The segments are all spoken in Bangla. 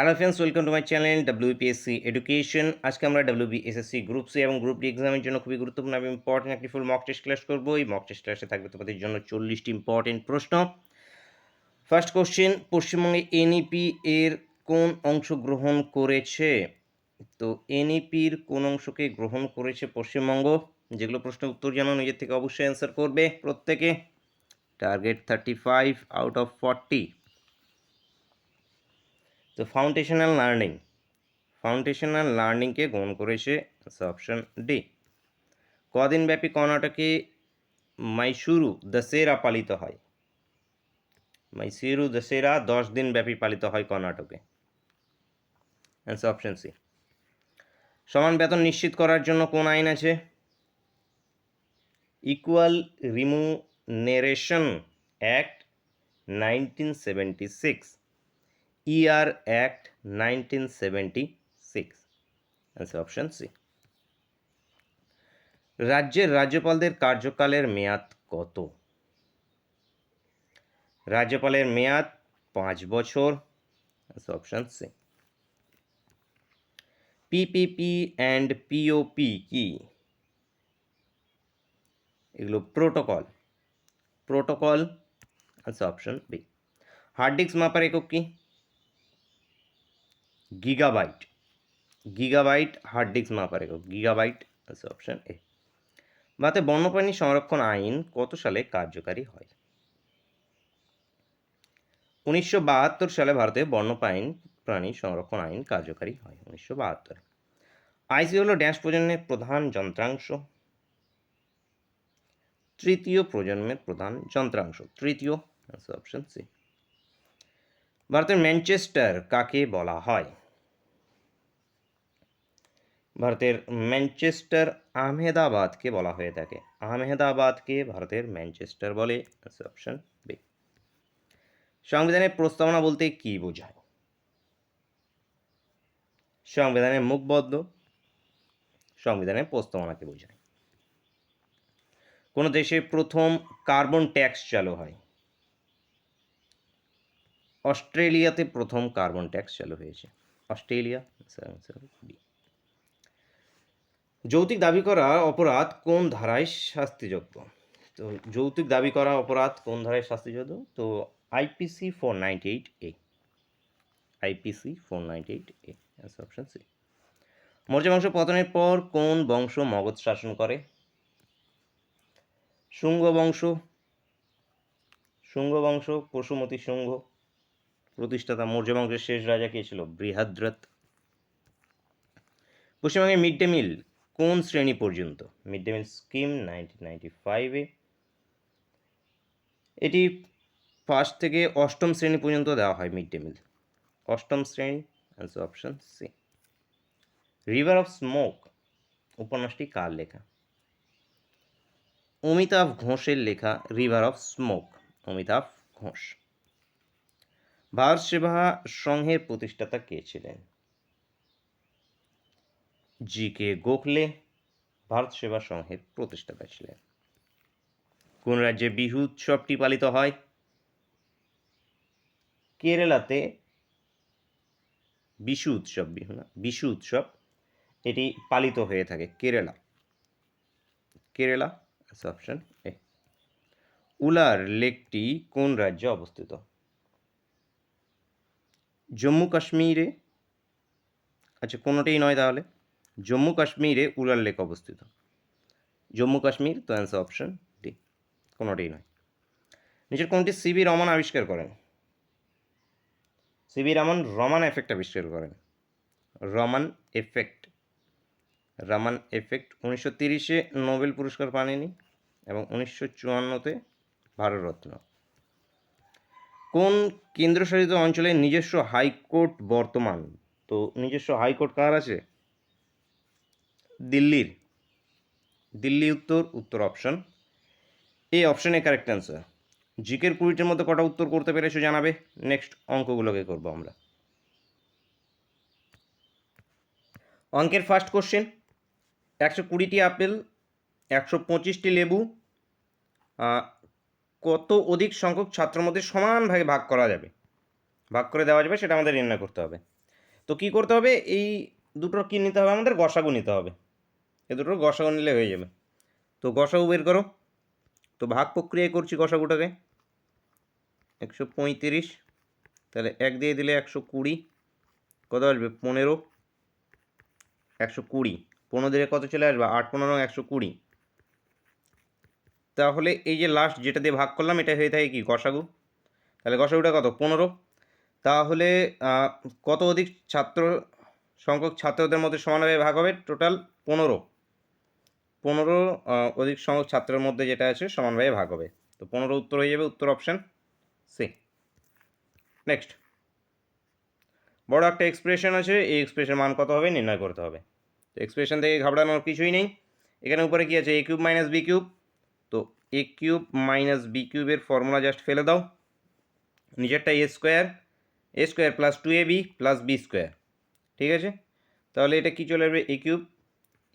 Hello friends, welcome to my channel WPSC education. আজকে আমরা ডব্লিউবিএসএসসি গ্রুপ সি এবং গ্রুপ ডি এক্সামের জন্য খুবই গুরুত্বপূর্ণ এবং ইম্পর্টেন্ট একটি ফুল মক টেস্ট ক্লাস করবো। এই মক টেস্ট ক্লাসে থাকবে তোমাদের জন্য 40টি ইম্পর্টেন্ট প্রশ্ন। ফার্স্ট কোশ্চেন, পশ্চিমবঙ্গে এনইপি এর কোন অংশ গ্রহণ করেছে? তো এনইপির কোন অংশকে গ্রহণ করেছে পশ্চিমবঙ্গ? যেগুলো প্রশ্নের উত্তর জানো নিজের থেকে অবশ্যই অ্যান্সার করবে প্রত্যেকে। Target 35 out of 40। তো ফাউন্ডেশনাল লার্নিংকে গ্রহণ করেছে অপশন ডি। কদিন ব্যাপী কর্ণাটকে মাইসুরু দশেরা পালিত হয়? মাইসুরু দশেরা 10 দিন ব্যাপী পালিত হয় কর্ণাটকে। Option C. সমান বেতন নিশ্চিত করার জন্য কোন আইন আছে? Equal remuneration act 1976, ER act 1976। Option C. রাজ্যের রাজ্যপালদের কার্যকালের মেয়াদ কত? রাজ্যপালের মেয়াদ 5 বছর। Option C. PPP and POP কি? এগুলো protocol. Option B. Hard disk মাপার একক কি? গিগাবাইট হার্ড ডিস্ক মাপার একক গিগাবাইট। Option A. ভারতে বন্যপ্রাণী সংরক্ষণ আইন কত সালে কার্যকারী হয়? 1972 সালে ভারতে বন্যপ্রাণী সংরক্ষণ আইন কার্যকারী হয় 1972। আইসি হলো ড্যাশ প্রজন্মের প্রধান যন্ত্রাংশ? তৃতীয় প্রজন্মের প্রধান যন্ত্রাংশ। তৃতীয়। Option C. ভারতের ম্যানচেস্টার কাকে বলা হয়? ভারতের ম্যানচেস্টার আহমেদাবাদকে বলা হয়ে থাকে। আহমেদাবাদকে ভারতের ম্যানচেস্টার বলে। Option B. সংবিধানের প্রস্তাবনা বলতে কি বোঝায়? সংবিধানের মুখবদ্ধ সংবিধানের প্রস্তাবনাকে বোঝায়। কোন দেশে প্রথম কার্বন ট্যাক্স চালু হয়? অস্ট্রেলিয়াতে প্রথম কার্বন ট্যাক্স চালু হয়েছে। অস্ট্রেলিয়া। বি। যৌতুক দাবি করা অপরাধ কোন ধারায় শাস্তিযোগ্য? তো যৌতুক দাবি করা অপরাধ কোন ধারায় শাস্তিযোগ্য? তো IPC 498A। IPC 498A। Option C. Maurya বংশ পতনের পর কোন বংশ মগধ শাসন করে? শুঙ্গ বংশ। পশুমতি শুঙ্গ। প্রতিষ্ঠাতা মৌর্য বংশের শেষ রাজা কে ছিল? বৃহদ্রথ। পশ্চিমবঙ্গে মিড ডে মিল কোন শ্রেণী পর্যন্ত? মিড ডে মিল স্কিম 1995-এ এটি 1st থেকে 8ম শ্রেণী পর্যন্ত দেওয়া হয় মিড ডে মিল। 8ম শ্রেণী। Option C. River of smoke উপন্যাসটি কার লেখা? অমিতাভ ঘোষের লেখা river of smoke. Amitav Ghosh. Bharat Seva সংঘের প্রতিষ্ঠাতা কে ছিলেন? জি.কে. গোখলে ভারত সেবা সংঘের প্রতিষ্ঠাতা ছিলেন। কোন রাজ্যে বিহু উৎসবটি পালিত হয়? কেরালাতে বিশু উৎসব এটি পালিত হয়ে থাকে কেরালা। Option A. উলার লেকটি কোন রাজ্যে অবস্থিত? জম্মু কাশ্মীরে। আচ্ছা, কোনোটাই নয় তাহলে। জম্মু কাশ্মীরে উলার লেক অবস্থিত। জম্মু কাশ্মীর। তো অ্যান্সার অপশন ডি। কোনোটাই নয়। নিচের কোনটি সিভি রমন আবিষ্কার করেন? সিভি রমন রমান এফেক্ট আবিষ্কার করেন। রমান এফেক্ট 1930-এ নোবেল পুরস্কার পাননি এবং 1954-তে ভারতরত্ন। কোন কেন্দ্রশাসিত অঞ্চলের নিজস্ব হাইকোর্ট বর্তমান? তো নিজস্ব হাইকোর্ট কার আছে? দিল্লি উত্তর option A. Option A correct answer. জিকের 20টির মধ্যে কটা উত্তর করতে পেরেছো জানাবে। নেক্সট অঙ্কগুলোকে করবো আমরা। অঙ্কের ফার্স্ট কোশ্চেন, 120টি আপেল, 125টি লেবু কত অধিক সংখ্যক ছাত্রের মধ্যে সমান ভাগে ভাগ করে দেওয়া যাবে সেটা আমাদের নির্ণয় করতে হবে। তো কী করতে হবে, এই দুটোর কী নিতে হবে, আমাদের গসাগু নিতে হবে। এ দুটোর গসাগু নিলে হয়ে যাবে। তো গসাগু বের করো। তো ভাগ প্রক্রিয়ায় করছি গসাগুটাকে। 135, তাহলে 1 দিয়ে দিলে 120, কত আসবে 15, 120, 15 দিলে কত চলে আসবে 8 15 120। তাহলে এই যে লাস্ট যেটা দিয়ে ভাগ করলাম এটা হয়ে থাকে কি গসাগু। তাহলে গসাগুটা কত 15। তাহলে কত অধিক ছাত্র সংখ্যক ছাত্রদের মধ্যে সমানভাবে ভাগ হবে, টোটাল 15 অধিক সংখ্যক ছাত্রের মধ্যে যেটা আছে সমানভাবে ভাগ হবে। তো 15 উত্তর হয়ে যাবে, উত্তর অপশান সি। নেক্সট, বড় একটা এক্সপ্রেশন আছে, এই এক্সপ্রেশন মান কত হবে নির্ণয় করতে হবে। তো এক্সপ্রেশন থেকে ঘাবড়ানোর কিছুই নেই। এখানে উপরে কি আছে, a cube minus B cube. তো a কিউব মাইনাস বি কিউবের ফর্মুলা জাস্ট ফেলে দাও, নিচেরটা a square plus 2ab plus B square. ঠিক আছে, তাহলে এটা কি চলে আসবে, a cube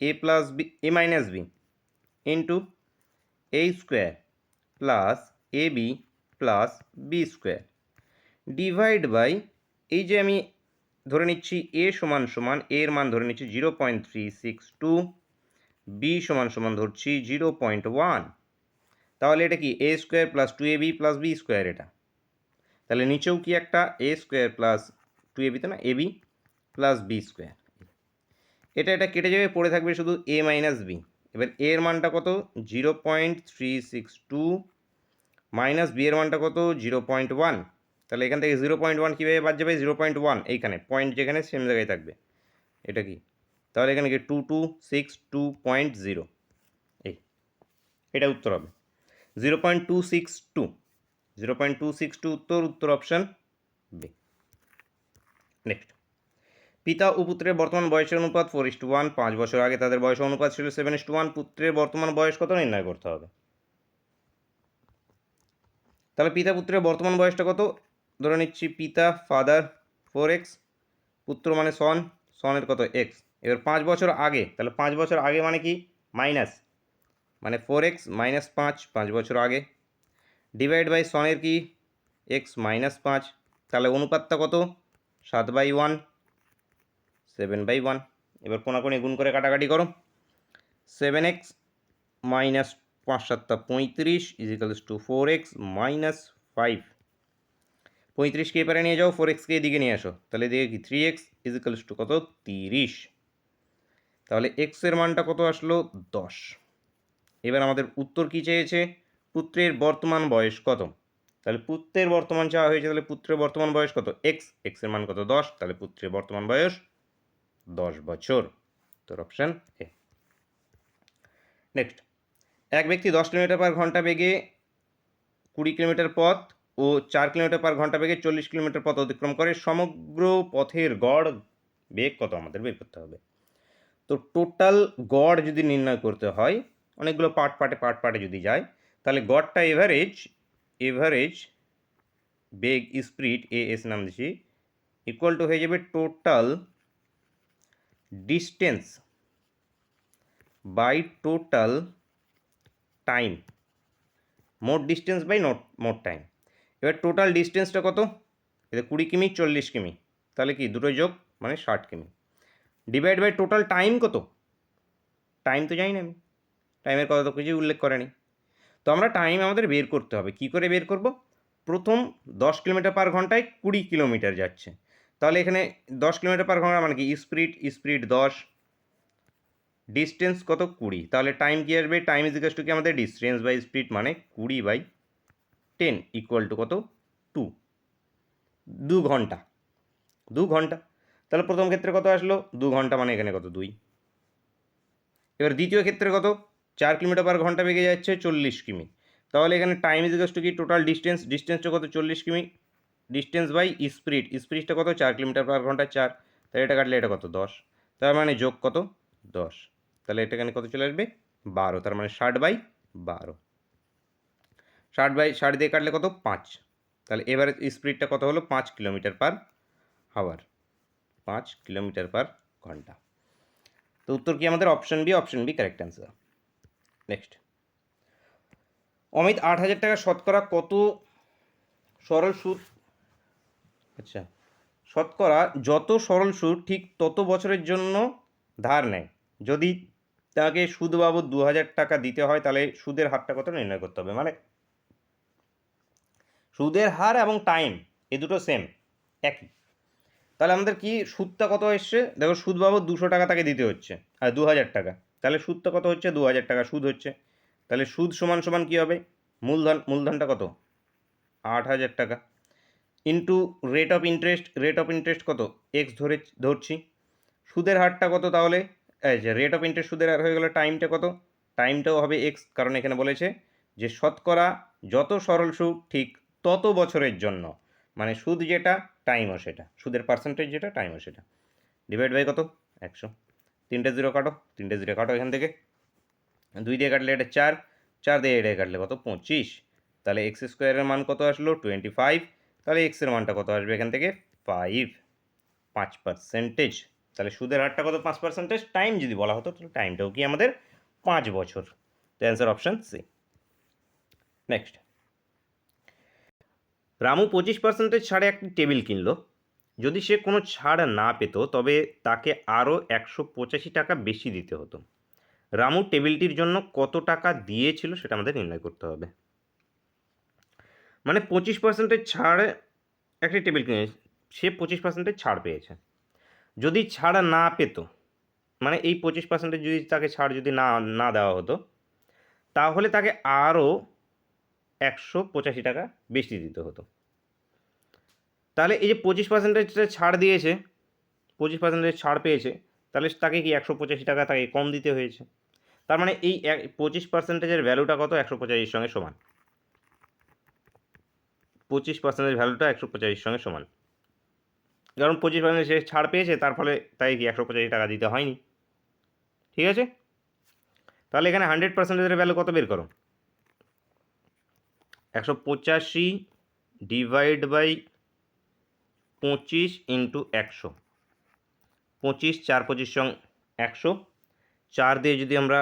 a plus B a minus B into a square plus ab plus B square divide by, এই যে আমি ধরে নিচ্ছি a সমান সমান এর মান ধরে নিচ্ছি 0.362, বি সমান সমান ধরছি 0.1। তাহলে এটা কি a square plus 2ab plus B square এটা। তাহলে নিচেও কি একটা a স্কোয়ার প্লাস 2ab, তো না ab প্লাস বি স্কোয়ার। এটা কেটে যাবে, পড়ে থাকবে শুধু a মাইনাস বি। এবার a এর মানটা কত 0.362 মাইনাস বি এর মানটা কত 0.1। তাহলে এখান থেকে 0.1 কীভাবে বাদ যাবে, 0.1 এইখানে পয়েন্ট যেখানে সেম জায়গায় থাকবে, এটা কি, তাহলে এখানে কি 2262.0, এই এটা উত্তর হবে 0.262, 0.262 উত্তর অপশান বি। নেক্সট, পিতা ও পুত্রের বর্তমান বয়সের অনুপাত 4:1, 5 বছর আগে তাদের বয়স অনুপাত ছিল 7:1, পুত্রের বর্তমান বয়স কত নির্ণয় করতে হবে। তাহলে পিতা পুত্রের বর্তমান বয়সটা কত, ধরে নিচ্ছি পিতা ফাদার 4x, পুত্র মানে সনের কত x। এবার 5 বছর আগে, তাহলে 5 বছর আগে মানে কি মাইনাস, মানে 4x মাইনাস 5 বছর আগে, ডিভাইড বাই সনের কি x মাইনাস 5। তাহলে অনুপাতটা কত 7/1, 7/1। এবার কোনাকুনি গুণ করে কাটাকাটি করো, 7x minus 5 7 35 equals to 4x minus 5। 35কে এপারে নিয়ে যাও, 4xকে এদিকে নিয়ে আসো, তাহলে এদিকে কি 3x ইজিক্যালস টু কত 30। তাহলে x এর মানটা কত আসলো 10। এবার আমাদের উত্তর কি চেয়েছে, পুত্রের বর্তমান বয়স কত। তাহলে পুত্রের বর্তমান চাওয়া হয়েছে, তাহলে পুত্রের বর্তমান বয়স কত x এর মান কত 10, তাহলে পুত্রের বর্তমান বয়স 10 বছর। তোর অপশান এ। নেক্সট, এক ব্যক্তি 10 কিলোমিটার পার ঘন্টা বেগে 20 কিলোমিটার পথ ও 4 কিলোমিটার পার ঘন্টা বেগে 40 কিলোমিটার পথ অতিক্রম করে, সমগ্র পথের গড় বেগ কত আমাদের বের করতে হবে। তো টোটাল গড় যদি নির্ণয় করতে হয়, অনেকগুলো পার্টে যদি যায়, তাহলে গড়টা এভারেজ বেগ স্পিড এস নাম দিচ্ছি, ইকুয়াল টু হয়ে যাবে total distance by total time, মোট ডিস্টেন্স বাই মোট টাইম। এবার টোটাল ডিস্টেন্সটা কত, এটা 20 কিমি 40 কিমি, তাহলে কি দুটো যোগ মানে 60 কিমি, ডিভাইড বাই টোটাল টাইম কত, টাইম তো জানি না আমি, টাইমের কথা তো কিছুই উল্লেখ করেনি। তো আমরা টাইম আমাদের বের করতে হবে, কি করে বের করব, প্রথম 10 কিলোমিটার পার ঘন্টায় 20 কিলোমিটার যাচ্ছে, তাহলে এখানে 10 কিলোমিটার পার ঘন্টা মানে কি স্পিড 10, ডিস্টেন্স কত 20, তাহলে টাইম কি আসবে, টাইম ইজিকাস টু কি আমাদের ডিস্টেন্স বাই স্পিড মানে 20/10 ইকুয়াল টু কত 2 ঘন্টা, 2 ঘন্টা। তাহলে প্রথম ক্ষেত্রে কত আসলো 2 ঘন্টা, মানে এখানে কত 2। এবার দ্বিতীয় ক্ষেত্রে কত 4 কিলোমিটার পার ঘন্টা বেগে যাচ্ছে 40 কিমি, তাহলে এখানে টাইম ইজিকাস টু কি টোটাল ডিস্টেন্সটা কত 40 কিমি, ডিস্টেন্স বাই স্পিডটা কত 4 কিলোমিটার পার ঘন্টা 4, তাহলে এটা কাটলে এটা কত 10, তার মানে যোগ কত 10, তাহলে এটা এখানে কত চলে আসবে 12, তার মানে 60/12, 60 দিয়ে কাটলে কত 5, তাহলে এবারে স্পিডটা কত হলো 5 কিলোমিটার পার হাওয়ার, 5 কিলোমিটার পার ঘন্টা। তো উত্তর কি আমাদের option B correct answer. Next, Amit 8,000 টাকা শতকরা কত সরল সুদ, আচ্ছা শতকরা যত সরল সুদ ঠিক তত বছরের জন্য ধার নেয়। যদি তাকে সুদ বাবদ 2000 টাকা দিতে হয় তাহলে সুদের হারটা কত নির্ণয় করতে হবে। মানে সুদের হার এবং টাইম এই দুটো সেম, একই। তাহলে আমাদের কি সুদটা কত এসছে, দেখো সুদ বাবদ 200 টাকা তাকে দিতে হচ্ছে আর 2000 টাকা, তাহলে সুদটা কত হচ্ছে 2000 টাকা সুদ হচ্ছে। তাহলে সুদ সমান সমান কী হবে, মূলধনটা কত 8000 টাকা ইন্টু রেট অফ ইন্টারেস্ট কত এক্স ধরছি। সুদের হারটা কত তাহলে, এই যে রেট অফ ইন্টারেস্ট সুদের হার হয়ে গেল, টাইমটা কত, টাইমটাও হবে এক্স, কারণ এখানে বলেছে যে শতকরা যত সরল সুদ ঠিক তত বছরের জন্য, মানে সুদ যেটা টাইমও সেটা, সুদের পার্সেন্টেজ যেটা টাইমও সেটা, ডিভাইড বাই কত 100। 3টে 0 কাটো, 3টে 0 কাটো এখান থেকে, 2 দিয়ে কাটলে এটা 4, 4 দিয়ে এটা কাটলে কত 25, তাহলে এক্স স্কোয়ারের মান কত আসলো 25, তাহলে এক্সের মানটা কত আসবে এখান থেকে 5%। তাহলে সুদের হারটা কত 5%, টাইম যদি বলা হতো তাহলে টাইমটাও কি আমাদের 5 বছর। তো answer option C. Next, Ramu 25% ছাড়ে একটি টেবিল কিনলো। যদি সে কোনো ছাড় না পেত তবে তাকে আরও 185 টাকা বেশি দিতে হতো। রামু টেবিলটির জন্য কত টাকা দিয়েছিল সেটা আমাদের নির্ণয় করতে হবে। মানে 25% ছাড়ে একটি টেবিল কিনে, সে 25% ছাড় পেয়েছে। যদি ছাড় না পেত, মানে এই 25% যদি তাকে ছাড় যদি না দেওয়া হতো তাহলে তাকে আরও 185 টাকা বেশি দিতে হতো। তাহলে এই যে 25% ছাড় দিয়েছে, 25% ছাড় পেয়েছে, তাহলে তাকে কি 185 টাকা তাকে কম দিতে হয়েছে। তার মানে এই 25%-এর ভ্যালুটা কত 185-এর সঙ্গে সমান, 25%-এর ভ্যালুটা 185-এর সঙ্গে সমান, কারণ 25% সে ছাড় পেয়েছে, তার ফলে তাই কি 185 টাকা দিতে হয়নি। ঠিক আছে, তাহলে এখানে 100%-এর ভ্যালু কত বের করো, 185 ডিভাইড বাই 25 ইন্টু 100, 25 4 25 সং 100, 4 দিয়ে যদি আমরা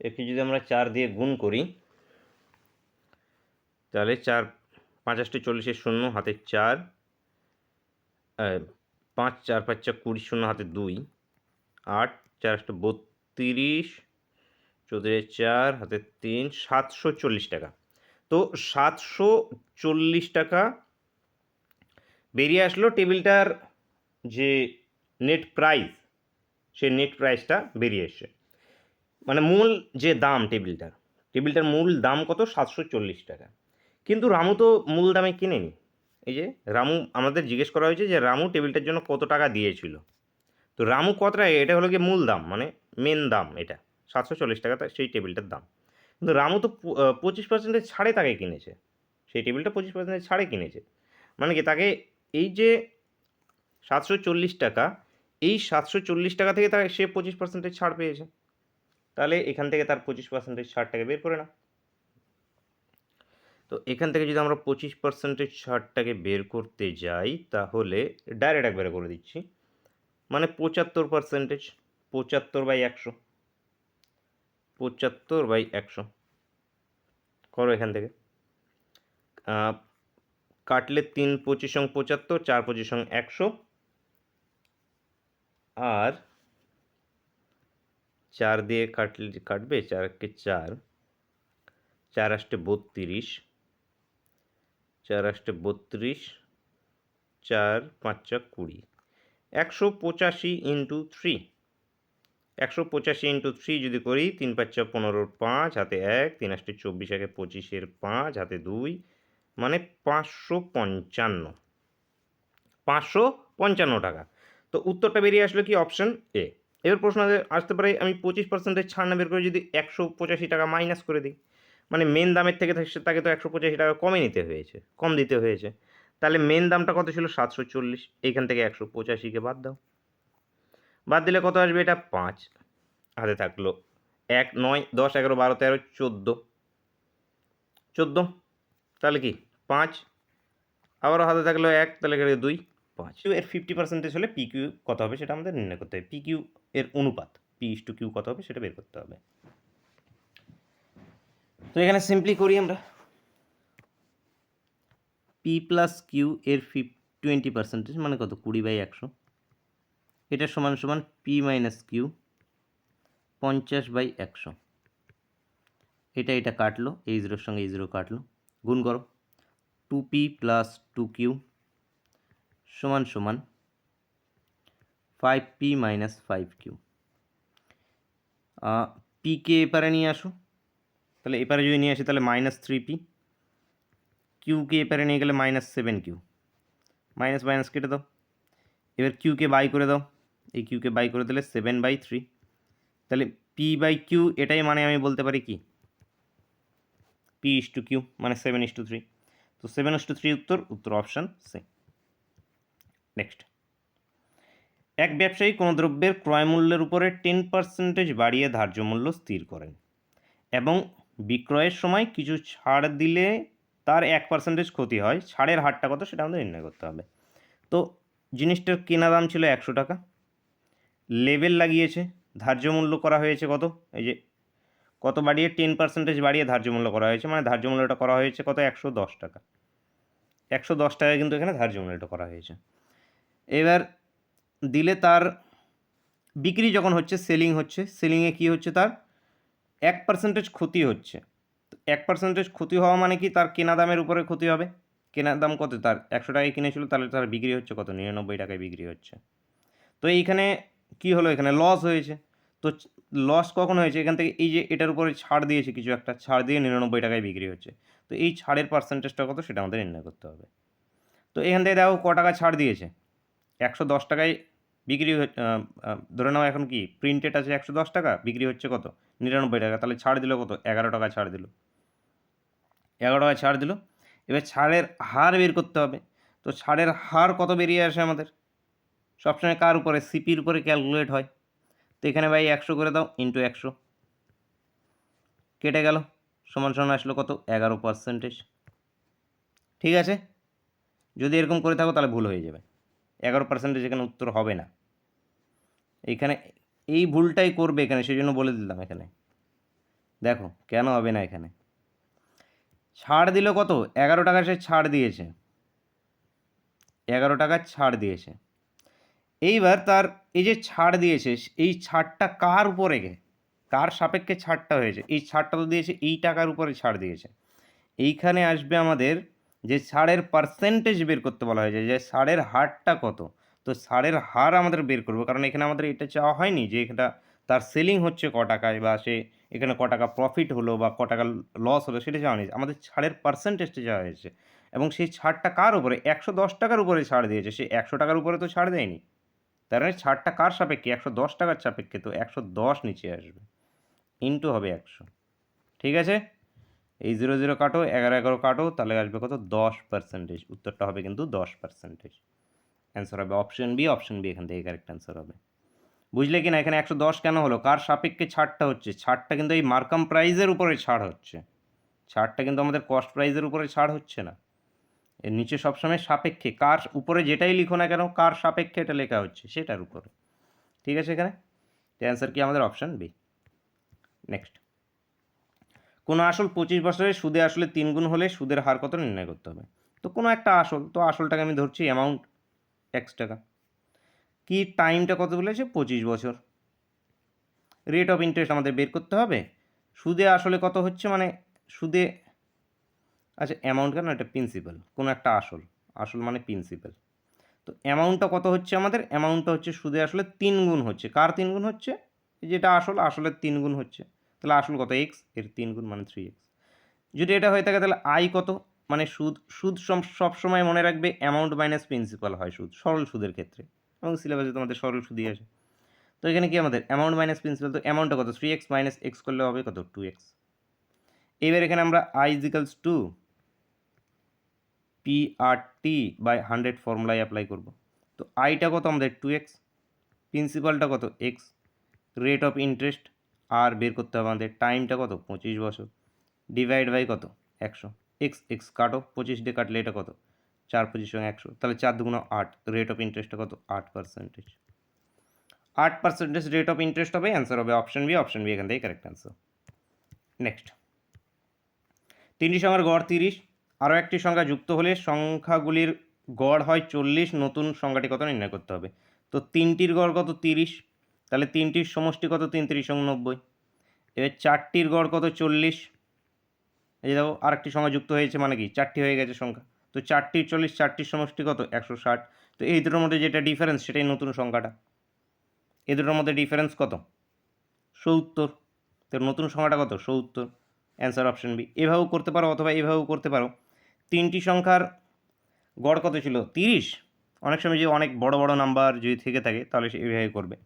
একে যদি আমরা 4 দিয়ে গুণ করি তাহলে 4 5 8 40 শূন্য হাতে 4, 5 4 5 20 শূন্য হাতে 2, 8 4 32, 14 4 হাতে 3, 740 টাকা। তো 740 টাকা বেরিয়ে আসলো টেবিলটার যে নেট প্রাইস, সে নেট প্রাইসটা বেরিয়ে এসছে। মানে মূল যে দাম টেবিলটার মূল দাম কত 740 টাকা। কিন্তু রামু তো মূল দামে কিনেনি। এই যে রামু আমাদের জিজ্ঞেস করা হয়েছে যে রামু টেবিলটার জন্য কত টাকা দিয়েছিল, তো রামু কত টাকা, এটা হলো কি মূল দাম, মানে মেন দাম, এটা 740 টাকা সেই টেবিলটার দাম। কিন্তু রামু তো 25% ছাড়ে তাকে কিনেছে, সেই টেবিলটা 25% ছাড়ে কিনেছে, মানে কি তাকে এই যে 740 টাকা, এই 740 টাকা থেকে তাকে সে 25% ছাড় পেয়েছে, তাহলে এখান থেকে তার 25% ছাড়টাকে বের করে না। তো এখান থেকে যদি আমরা 25% ছাড়টাকে বের করতে যাই তাহলে ডাইরেক্ট একবারে করে দিচ্ছি, মানে 75%, 75/100, 75/100 করো এখান থেকে, কাটলে 3 25 75, 4 25 100, আর 4 দিয়ে কাটবে 4 কে 4, 4 8 32, 4 8 32, 4 5 20, 185 ইন্টু 3, 185 ইন্টু 3 যদি করি 3 5 15, 5 হাতে 1, 3 8 24, 1 25, 5 হাতে 2, মানে 555 টাকা। তো উত্তরটা বেরিয়ে আসলো কি অপশন এ। এবার প্রশ্ন আসতে পারে আমি 25% ছাড় না বের করে যদি 185 টাকা মাইনাস করে দিই, মানে মেন দামের থেকে তাকে তো 185 টাকা কমে নিতে হয়েছে, কম দিতে হয়েছে, তাহলে মেন দামটা কত ছিল 740, এইখান থেকে 185-কে বাদ দাও, বাদ দিলে কত আসবে, এটা 5 হাতে থাকলো 1 9 10 11 12 13 14, তাহলে কি 5, আবারও হাতে থাকলো 1, তাহলে এখানে 2 5। এর 50% হলে পি কিউ কত হবে সেটা আমাদের নির্ণয় করতে হবে, পি কিউ এর অনুপাত P/Q কত হবে সেটা বের করতে হবে। তো এখানে সিম্পলি করি আমরা, P+Q এর 20% মানে কত 20/100, এটা সমান সমান পি মাইনাস কিউ 50/100। এটা কাটলো, এই জিরোর সঙ্গে এই জিরো কাটলো, গুণ করো 2p প্লাস 2q সমান সমান 5p মাইনাস 5q। পিকে এপারে নিয়ে আসো, তাহলে এপারে যদি নিয়ে আসি তাহলে মাইনাস 3p, কিউকে এপারে নিয়ে গেলে মাইনাস 7q, মাইনাস মাইনাস কেটে দাও, এবার কিউকে বাই করে দাও, এই কিউকে বাই করে দিলে 7/3, তাহলে p/q এটাই মানে আমি বলতে পারি কি p/q মানে 7:3, তো 7:3 উত্তর অপশান সি। নেক্সট, এক ব্যবসায়ী কোনো দ্রব্যের ক্রয় মূল্যের উপরে 10% বাড়িয়ে ধার্য মূল্য স্থির করেন এবং বিক্রয়ের সময় কিছু ছাড় দিলে তার 1% ক্ষতি হয়, ছাড়ের হারটা কত সেটা আমাদের নির্ণয় করতে হবে। তো জিনিসটার কেনা দাম ছিল 100 টাকা, লেবেল লাগিয়েছে, ধার্য মূল্য করা হয়েছে কত, এই যে কত বাড়িয়ে 10% বাড়িয়ে ধার্য মূল্য করা হয়েছে, মানে ধার্য মূল্যটা করা হয়েছে কত 110 টাকা, 110 টাকায় কিন্তু এখানে ধার্য মূল্যটা করা হয়েছে। এবার দিলে তার বিক্রি যখন হচ্ছে, সেলিং হচ্ছে, সেলিংয়ে কী হচ্ছে, তার 1% ক্ষতি হচ্ছে। 1% ক্ষতি হওয়া মানে কি তার কেনা দামের উপরে ক্ষতি হবে, কেনার দাম কত তার 100 টাকায় কিনেছিল, তাহলে তার বিক্রি হচ্ছে কত 99 টাকায় বিক্রি হচ্ছে। তো এইখানে কি হলো, এখানে লস হয়েছে। তো লস কখন হয়েছে, এখান থেকে এই যে এটার উপরে ছাড় দিয়েছে, কিছু একটা ছাড় দিয়ে 99 টাকায় বিক্রি হচ্ছে, তো এই ছাড়ের পার্সেন্টেজটা কত সেটা আমাদের নির্ণয় করতে হবে। তো এখান থেকে দেখো ক টাকা ছাড় দিয়েছে, 110 টাকায় বিক্রি ধরে নাও এখন কি প্রিন্টেড আছে 110 টাকা, বিক্রি হচ্ছে কত 99 টাকা, তাহলে ছাড় দিল কত 11 টাকা ছাড় দিল, 11 টাকা ছাড় দিল। এবার ছাড়ের হার বের করতে হবে, তো ছাড়ের হার কত বেরিয়ে আসে আমাদের, সবসময় কার উপরে, সিপির উপরে ক্যালকুলেট হয়। তো এখানে ভাই 100 করে দাও, ইন্টু 100 কেটে গেল, সমান সমান আসলো কত 11%। ঠিক আছে, যদি এরকম করে থাকো তাহলে ভুল হয়ে যাবে, 11% এখানে উত্তর হবে না। এইখানে এই ভুলটাই করবে এখানে, সেই জন্য বলে দিলাম এখানে। দেখো কেন হবে না, এখানে ছাড় দিল কত 11 টাকা, সে ছাড় দিয়েছে 11 টাকা ছাড় দিয়েছে। এইবার তার এই যে ছাড় দিয়েছে, এই ছাড়টা কার উপরে কার সাপেক্ষে ছাড়টা হয়েছে, এই ছাড়টা তো দিয়েছে এই টাকার উপরে ছাড় দিয়েছে। এইখানে আসবে আমাদের যে ছাড়ের পার্সেন্টেজ বের করতে বলা হয়েছে, যে ছাড়ের হারটা কত, তো ছাড়ের হার আমাদের বের করবো, কারণ এখানে আমাদের এটা চাওয়া হয়নি যে এটা তার সেলিং হচ্ছে ক টাকায়, বা সে এখানে ক টাকা প্রফিট হলো বা ক টাকা লস হলো সেটা চাওয়া নেই, আমাদের ছাড়ের পার্সেন্টেজটা চাওয়া হয়েছে। এবং সেই ছাড়টা কার উপরে, 110 টাকার উপরে ছাড় দিয়েছে, সে 100 টাকার উপরে তো ছাড় দেয়নি, তার মানে ছাড়টা কার সাপেক্ষে 110 টাকার সাপেক্ষে, তো 110 নিচে আসবে, ইন্টু হবে 100। ঠিক আছে, এই 0 0 কাটো, 11 11 কাটো, তাহলে আসবে কত 10%, উত্তরটা হবে কিন্তু 10%। অ্যান্সার হবে অপশন বি, অপশন বি এখান থেকে কারেক্ট অ্যান্সার হবে। বুঝলে কি না, এখানে 110 কেন হলো, কার সাপেক্ষে ছাড়টা হচ্ছে, ছাড়টা কিন্তু এই মার্কাম প্রাইজের উপরে ছাড় হচ্ছে, ছাড়টা কিন্তু আমাদের কস্ট প্রাইজের উপরে ছাড় হচ্ছে না, এর নিচে সবসময় সাপেক্ষে, কার উপরে যেটাই লিখো না কেন কার সাপেক্ষে এটা লেখা হচ্ছে সেটার উপরে। ঠিক আছে, এখানে অ্যান্সার কি আমাদের অপশন বি। নেক্সট, কোনো আসল 25 বছরে সুদে আসলে 3 গুণ হলে সুদের হার কত নির্ণয় করতে হবে। তো কোনো একটা আসল, তো আসলটাকে আমি ধরছি অ্যামাউন্ট x টাকা, কি টাইমটা কত বলেছে 25 বছর, রেট অফ ইন্টারেস্ট আমাদের বের করতে হবে, সুদে আসলে কত হচ্ছে মানে সুদে, আচ্ছা অ্যামাউন্ট কেন, এটা প্রিন্সিপাল, কোনো একটা আসল, আসল মানে প্রিন্সিপাল, তো অ্যামাউন্টটা কত হচ্ছে আমাদের, অ্যামাউন্টটা হচ্ছে সুদে আসলে 3 গুণ হচ্ছে, কার 3 গুণ হচ্ছে, যেটা আসল, আসলের 3 গুণ হচ্ছে, তাহলে আসল কত এক্স, এর 3 গুণ মানে 3x। যদি এটা হয়ে থাকে তাহলে আই কত, মানে সুদ, সুদ সবসময় মনে রাখবে অ্যামাউন্ট মাইনাস প্রিন্সিপাল হয় সুদ, সরল সুদের ক্ষেত্রে, এবং সিলেবাসে তোমাদের সরল সুদই আসে। তো এখানে কি আমাদের অ্যামাউন্ট মাইনাস প্রিন্সিপাল, তো অ্যামাউন্টটা কত 3x মাইনাস এক্স করলে হবে কত 2x। এবার এখানে আমরা আই ইজিক্যালস টু PRT/100 ফর্মুলায় অ্যাপ্লাই করব। তো আইটা কত আমাদের 2x, প্রিন্সিপালটা কত x, রেট অফ ইন্টারেস্ট আর বের করতে হবে আমাদের, টাইমটা কত 25 বছর, ডিভাইড বাই কত 100, এক্স এক্স কাটো, 25 দিয়ে কাটলে এটা কত 4 25 100, তাহলে 4 2 8, রেট অফ ইন্টারেস্টটা কত 8%, 8% রেট অফ ইন্টারেস্ট হবে, অ্যান্সার হবে অপশন বি, অপশন বি এখান থেকে কারেক্ট অ্যান্সার। নেক্সট, তিনটি সংখ্যার গড় 30, আরও একটি সংখ্যা যুক্ত হলে সংখ্যাগুলির গড় হয় 40, নতুন সংখ্যাটি কত নির্ণয় করতে হবে। তো 3টির গড় কত 30, তাহলে 3টির সমষ্টি কত 3 × 3 = 90। এবার 4টির গড় কত 40, এই দেখো আরেকটি সংখ্যা যুক্ত হয়েছে মানে কি 4টি হয়ে গেছে সংখ্যা। তো 4টির 40, 4টির সমষ্টি কত 160। তো এই দুটোর মধ্যে যেটা ডিফারেন্স সেটাই নতুন সংখ্যাটা। এই দুটোর মধ্যে ডিফারেন্স কত 70। তো নতুন সংখ্যাটা কত 70। Answer option B. এভাবেও করতে পারো অথবা এভাবেও করতে পারো। 3টি সংখ্যার গড় কত ছিল 30। অনেক সময় যে অনেক বড় বড় নাম্বার যদি থেকে থাকে তাহলে সে এইভাবে করবে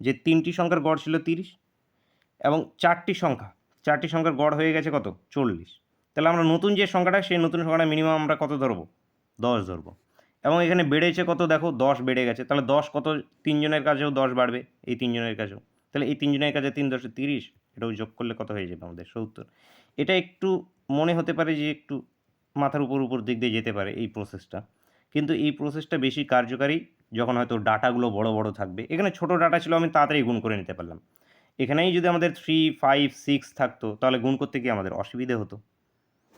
যে 3টি সংখ্যার গড় ছিল 30 এবং 4টি সংখ্যার গড় হয়ে গেছে কত 40। তাহলে আমরা নতুন যে সংখ্যাটা সেই নতুন সংখ্যাটা মিনিমাম আমরা কত ধরবো 10 ধরবো। এবং এখানে বেড়েছে কত দেখো 10 বেড়ে গেছে, তাহলে 10 কত 3 জনের কাছেও 10 বাড়বে, এই 3 জনের কাছেও। তাহলে এই 3 জনের কাছে 3 10 30, এটাও যোগ করলে কত হয়ে যাবে আমাদের 70। এটা একটু মনে হতে পারে যে একটু মাথার উপর দিক দিয়ে যেতে পারে এই প্রসেসটা, কিন্তু এই প্রসেসটা বেশি কার্যকারী যখন হয়তো ডাটাগুলো বড় বড় থাকবে। এখানে ছোট ডাটা ছিল আমি তাড়াতাড়ি গুণ করে নিতে পারলাম। এখানেই যদি আমাদের 3 5 6 থাকতো তাহলে গুণ করতে গিয়ে আমাদের অসুবিধে হতো।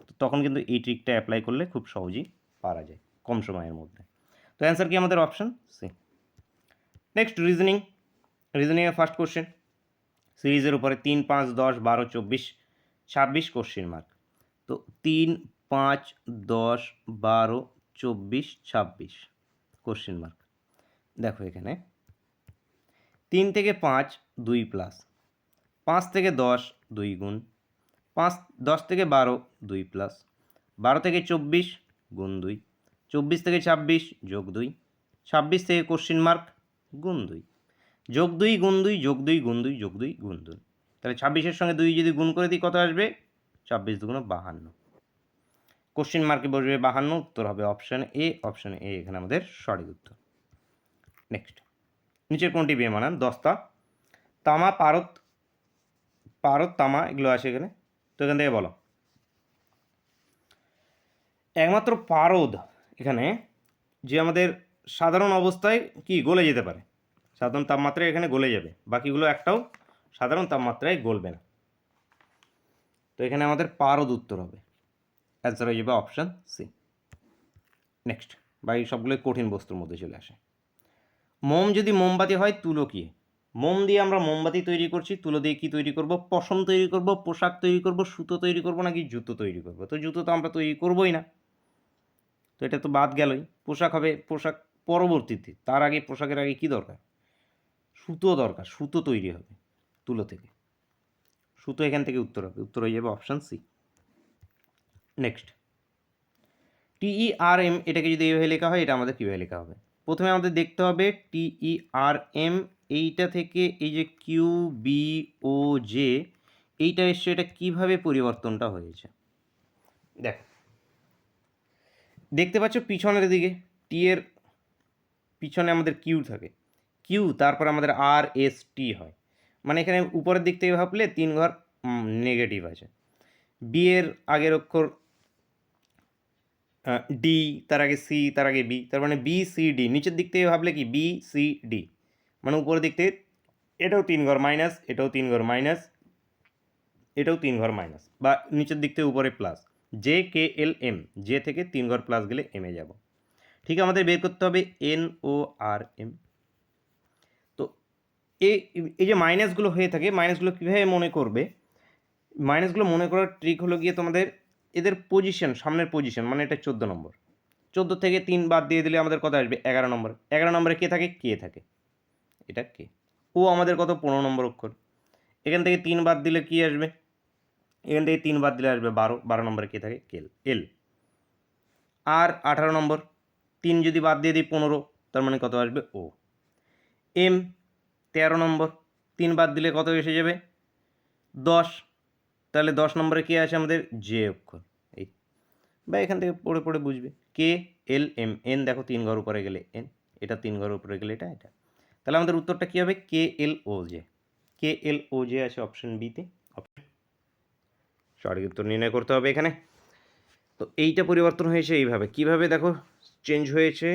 তো তখন কিন্তু এই ট্রিকটা অ্যাপ্লাই করলে খুব সহজেই পারা যায় কম সময়ের মধ্যে। তো অ্যান্সার কি আমাদের অপশন সি। নেক্সট রিজনিংয়ের ফার্স্ট কোশ্চেন সিরিজের উপরে 3 5 10 12 24 26 কোশ্চেন মার্ক। তো 3 5 10 12 24 26 কোশ্চেন মার্ক। দেখো এখানে 3 থেকে 5 2 প্লাস, 5 থেকে 10 2 গুণ, 10 থেকে 12 2 প্লাস, 12 থেকে 24 গুণ 2, 24 থেকে 26 যোগ 2, 26 থেকে কোশ্চেন মার্ক গুণ 2, যোগ 2 গুণ 2 যোগ 2 গুণ 2 যোগ 2 গুণ 2। তাহলে 26-এর সঙ্গে 2 যদি গুণ করে দিই কত আসবে 26 2 52। কোশ্চেন মার্কে বসবে 52, উত্তর হবে অপশান এ। অপশান এ এখানে আমাদের সঠিক উত্তর। নেক্সট নিচের কোনটি বেমানান? দস্তা, তামা, পারদ তামা এগুলো আছে এখানে। তো এখান থেকে বলো একমাত্র পারদ এখানে যে আমাদের সাধারণ অবস্থায় কি গলে যেতে পারে, সাধারণ তাপমাত্রায় এখানে গলে যাবে, বাকিগুলো একটাও সাধারণ তাপমাত্রায় গলবে না। তো এখানে আমাদের পারদ উত্তর হবে, অ্যান্সার হয়ে যাবে অপশান সি। নেক্সট বাকি সবগুলোই কঠিন বস্তুর মধ্যে চলে আসে। মোম যদি মোমবাতি হয় তুলো কি? মোম দিয়ে আমরা মোমবাতি তৈরি করছি, তুলো দিয়ে কি তৈরি করব? পশম তৈরি করব, পোশাক তৈরি করব, সুতো তৈরি করব, নাকি জুতো তৈরি করব? তো জুতো তো আমরা তৈরি করবই না, তো এটা তো বাদ গেলই। পোশাক হবে, পোশাক পরবর্তীতে, তার আগে পোশাকের আগে কি দরকার? সুতো দরকার, সুতো তৈরি হবে তুলো থেকে, সুতো এখান থেকে উত্তর হবে, উত্তর হয়ে যাবে অপশান সি। নেক্সট TERM এটাকে যদি এইভাবে লেখা হয় এটা আমাদের কীভাবে লেখা হবে? প্রথমে আমাদের দেখতে হবে TERM এইটা থেকে এই যে QBOJ এইটা এসছে, এটা কীভাবে পরিবর্তনটা হয়েছে দেখ, দেখতে পাচ্ছ পিছনের দিকে টি এর পিছনে আমাদের কিউ থাকে, কিউ তারপর আমাদের RST হয়, মানে এখানে উপরের দিক থেকে ভাবলে 3 ঘর নেগেটিভ আছে। বি এর আগের অক্ষর ডি, তার আগে সি, তার আগে বি, তার মানে BCD। নিচের দিক থেকে ভাবলে কি BCD, মানে উপরের দিক থেকে এটাও 3 ঘর মাইনাস, এটাও 3 ঘর মাইনাস, এটাও 3 ঘর মাইনাস, বা নিচের দিক থেকে উপরে প্লাস। JKLM, জে থেকে 3 ঘর প্লাস গেলে এমে যাব। ঠিক আমাদের বের করতে হবে NORM। তো এই যে মাইনাসগুলো হয়ে থাকে, মাইনাসগুলো কীভাবে মনে করবে? মাইনাসগুলো মনে করার ট্রিক হলো গিয়ে তোমাদের এদের পজিশন, সামনের পজিশন, মানে এটা 14 নম্বর, 14 থেকে 3 বাদ দিয়ে দিলে আমাদের কত আসবে 11 নম্বর। 11 নম্বরে কে থাকে? কে থাকে, এটা কে। ও আমাদের কত 15 নম্বর অক্ষর। এখান থেকে 3 বাদ দিলে কি আসবে? এখান থেকে 3 বাদ দিলে আসবে 12, 12 নম্বরে কে থাকে? এল। আর 18 নম্বর, 3 যদি বাদ দিয়ে দিই 15, তার মানে কত আসবে? ও। এম 13 নম্বর, 3 বাদ দিলে কত এসে যাবে? 10, তাহলে 10 নম্বরে কে আছে আমাদের? জে অক্ষর। এই বা এখান থেকে পড়ে পড়ে বুঝবে। KLM, এন দেখো 3 ঘর উপরে গেলে এন, এটা 3 ঘর উপরে গেলে এটা, এটা। তাহলে আমাদের উত্তরটা কী হবে? KLOJ। KLOJ আছে অপশন বিতে। সঠিক উত্তর নির্ণয় করতে হবে এখানে। তো এইটা পরিবর্তন হয়েছে এইভাবে, কিভাবে দেখো চেঞ্জ হয়েছে,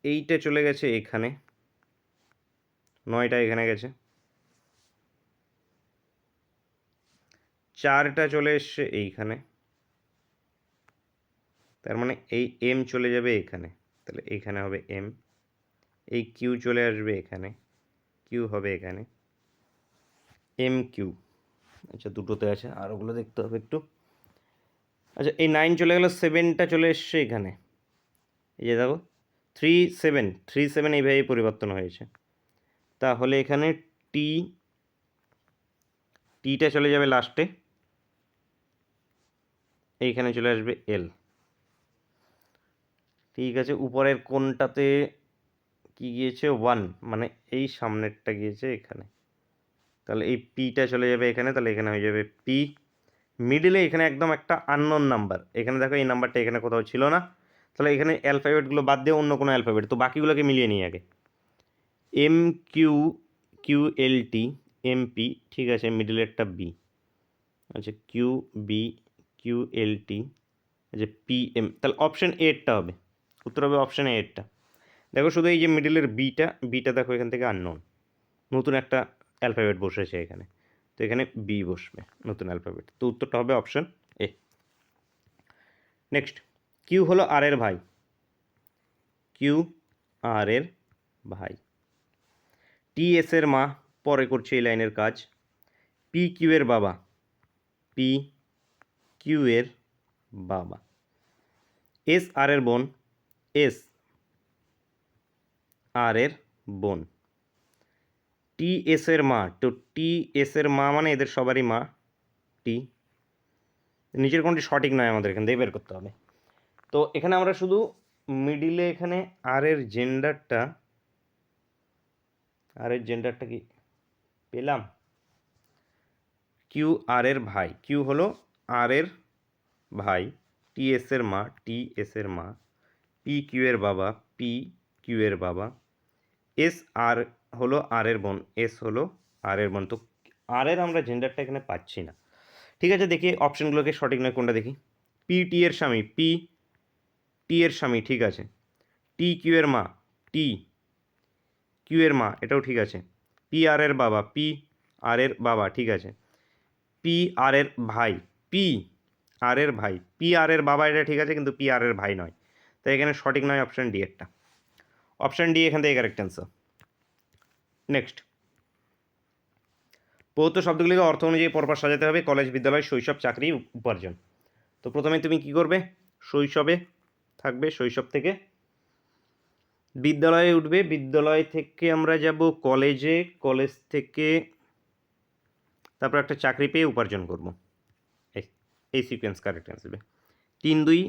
এইটা চলে গেছে এখানে, 9টা এখানে গেছে, 4টা চলে এসছে এইখানে, তার মানে এই এম চলে যাবে এখানে, তাহলে এইখানে হবে এম, এই কিউ চলে আসবে এখানে, কিউ হবে এখানে এম কিউ। আচ্ছা দুটোতে আছে, আর ওগুলো দেখতে হবে একটু। আচ্ছা এই 9 চলে গেল, 7টা চলে এসছে এখানে, এই যে দেখো 3 7 এইভাবেই পরিবর্তন হয়েছে। তাহলে এখানে টি, টিটা চলে যাবে লাস্টে, এইখানে চলে আসবে এল। ঠিক আছে, উপরের কোনটাতে কি গিয়েছে 1, মানে এই সামনেরটা গিয়েছে এখানে, তাহলে এই পিটা চলে যাবে এখানে, তাহলে এখানে হয়ে যাবে পি। মিডিলে এখানে একদম একটা আননোন নাম্বার, এখানে দেখো এই নাম্বারটা এখানে কোথাও ছিল না, তাহলে এখানে অ্যালফাবেটগুলো বাদ দিয়ে অন্য কোনো অ্যালফাবেট, তো বাকিগুলোকে মিলিয়ে নিই আগে। এম কিউ, কিউ এল টি, এম পি, ঠিক আছে, মিডিলেরটা বি। আচ্ছা কিউ বি, কিউ এল টি, আচ্ছা পি এম, তাহলে অপশান এরটা হবে, উত্তর হবে অপশান এরটা। দেখো শুধু এই যে মিডিলের বিটা, বিটা দেখো এখান থেকে আননোন, নতুন একটা অ্যালফাবেট বসেছে এখানে, তো এখানে বি বসবে নতুন অ্যালফাবেট, তো উত্তরটা হবে অপশান এ। নেক্সট, কিউ হলো আর এর ভাই, কিউ আর এর ভাই। টি এস এর মা, পরে করছে এই লাইনের কাজ। পি কিউ এর বাবা, পি কিউ এর বাবা। এস আর এর বোন, এস আর এর বোন। টি এস এর মা, তো টি এস এর মা মানে এদের সবারই মা, টি। নিচের কোনটি সঠিক নয় আমাদের এখান থেকে বের করতে হবে। তো এখানে আমরা শুধু মিডিলে এখানে আর এর জেন্ডারটা, আর এর জেন্ডারটা কি পেলাম, কিউ আর এর ভাই, কিউ হলো আর এর ভাই, টি এস এর মা, টি এস এর মা, পি কিউ এর বাবা, পি কিউ এর বাবা। এস আর হলো আর এর বোন, এস হলো আর এর বোন, তো আর এর আমরা জেন্ডারটা এখানে পাচ্ছি না। ঠিক আছে, দেখি অপশানগুলোকে সঠিক নয় কোনটা দেখি। পি টি এর স্বামী, পি টি এর স্বামী, ঠিক আছে। টি কিউ এর মা, টি কিউ এর মা, এটাও ঠিক আছে। পি আর এর বাবা, পি আর এর বাবা, ঠিক আছে। পি আর এর ভাই, পি আর এর ভাই, পি আর এর বাবা, এটা ঠিক আছে, কিন্তু পি আর এর ভাই নয়, তাই এখানে সঠিক নয় অপশান ডি এরটা। অপশান ডি এখান থেকে কারেক্ট অ্যান্সার। নেক্সট, প্রদত্ত শব্দগুলিকে অর্থ অনুযায়ী পরপর সাজাতে হবে। কলেজ, বিদ্যালয়, শৈশব, চাকরি, উপার্জন। তো প্রথমে তুমি কি করবে, শৈশবে থাকবে, শৈশব থেকে বিদ্যালয়ে উঠবে, বিদ্যালয় থেকে আমরা যাব কলেজে, কলেজ থেকে তারপর একটা চাকরি পেয়ে উপার্জন করব, এই সিকোয়েন্স কারেক্ট আসবে। 3 2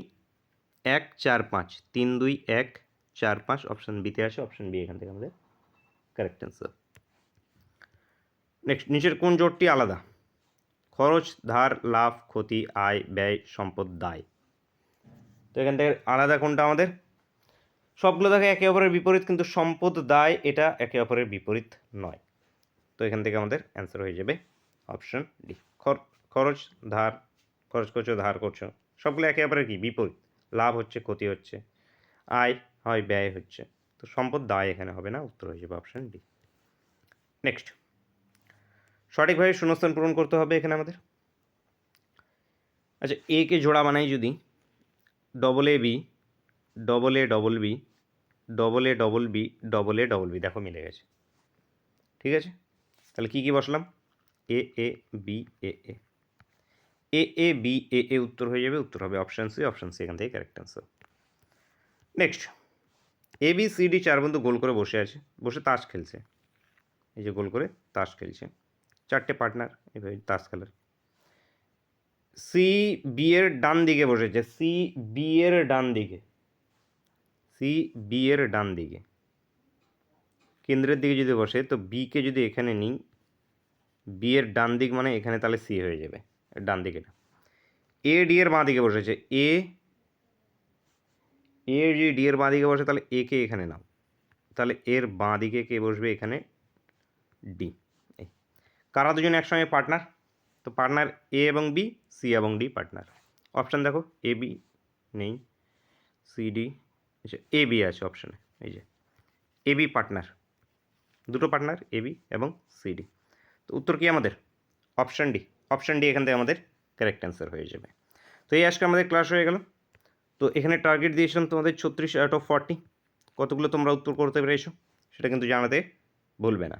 1 4 5, 3 2 1 4 5 অপশান বিতে আসে, অপশান বি এখান থেকে আমাদের কারেক্ট অ্যান্সার। নেক্সট, নিচের কোন জোটটি আলাদা, খরচ, ধার, লাভ, ক্ষতি, আয়, ব্যয়, সম্পদ, দায়। তো এখান থেকে আলাদা কোনটা আমাদের, সবগুলো দেখে একে অপরের বিপরীত, কিন্তু সম্পদ, দায় এটা একে অপরের বিপরীত নয়, তো এখান থেকে আমাদের অ্যান্সার হয়ে যাবে অপশন ডি। খরচ, ধার, খরচ করছো, ধার করছো, সবগুলো একে অপরের কি বিপরীত, লাভ হচ্ছে, ক্ষতি হচ্ছে, আয় হয়, ব্যয় হচ্ছে, তো সম্পদ, দায় এখানে হবে না, উত্তর হয়ে যাবে অপশন ডি। নেক্সট, সঠিকভাবে শূন্যস্থান পূরণ করতে হবে এখানে আমাদের। আচ্ছা এ কে জোড়া বানাই যদি, double A B, double A double B, double A double B, double A double B, দেখো মিলে গেছে, ঠিক আছে। তাহলে কি কি বসলাম, এ A B A A, A A B A এ, উত্তর হয়ে যাবে, উত্তর হবে অপশান সি, অপশান সি এখান থেকে correct answer. Next, A B C D 4 বন্ধু গোল করে বসে আছে, বসে তাস খেলছে, এই যে গোল করে তাস খেলছে, 4টে পার্টনার এভাবে তাস খেলার। সি বি এর ডান দিকে বসেছে, সি বি এর ডান দিকে, সি বি এর ডান দিকে, কেন্দ্রের দিকে যদি বসে, তো বিকে যদি এখানে নিই, বি এর ডান দিক মানে এখানে, তাহলে সি হয়ে যাবে ডান দিকে। এ ডি এর বাঁ দিকে বসেছে, এ যদি ডি এর বাঁ দিকে বসে, তাহলে এ কে এখানে নাও, তাহলে এর বাঁ দিকে কে বসবে এখানে, ডি। কারা দুজনে একসঙ্গে পার্টনার, তো পার্টনার এ এবং বি, সি এবং ডি পার্টনার। অপশান দেখো, এ বি নেই, সি ডি, আচ্ছা এ বি আছে অপশানে, এই যে এ বি পার্টনার, দুটো পার্টনার এ বি এবং সি ডি, তো উত্তর কি আমাদের অপশান ডি, অপশান ডি এখান থেকে আমাদের কারেক্ট অ্যান্সার হয়ে যাবে। তো এই আজকে আমাদের ক্লাস হয়ে গেল। তো এখানে টার্গেট দিয়েছিলাম তোমাদের 36 আউট অফ 40। কতগুলো তোমরা উত্তর করতে পেরেছো সেটা কিন্তু জানাতে ভুলবে না।